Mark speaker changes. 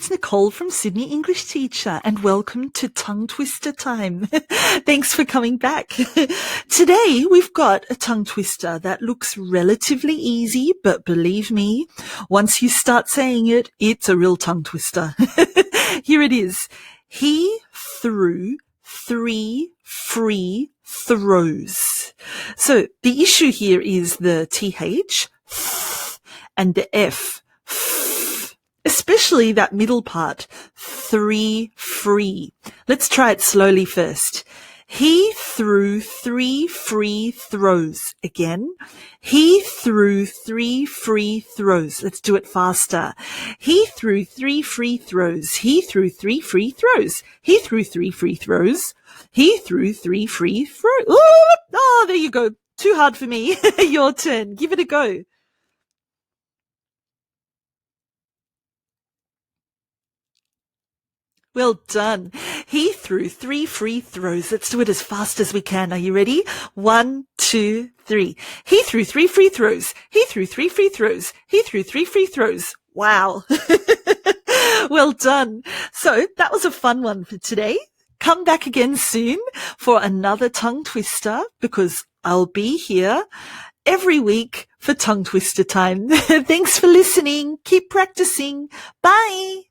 Speaker 1: it's Nicole from Sydney English Teacher, and welcome to Tongue Twister Time. Thanks for coming back. Today, we've got a tongue twister that looks relatively easy, but believe me, once you start saying it, it's a real tongue twister. Here it is. He threw 3 free throws. So the issue here is the TH and the F, especially that middle part, 3 free. Let's try it slowly first. He threw 3 free throws. Again, he threw 3 free throws. Let's do it faster. He threw 3 free throws. He threw 3 free throws. He threw 3 free throws. He threw 3 free throws. Oh, there you go. Too hard for me. Your turn. Give it a go. Well done. He threw 3 free throws. Let's do it as fast as we can. Are you ready? 1, 2, 3. He threw 3 free throws. He threw 3 free throws. He threw 3 free throws. Wow. Well done. So that was a fun one for today. Come back again soon for another tongue twister, because I'll be here every week for tongue twister time. Thanks for listening. Keep practicing. Bye.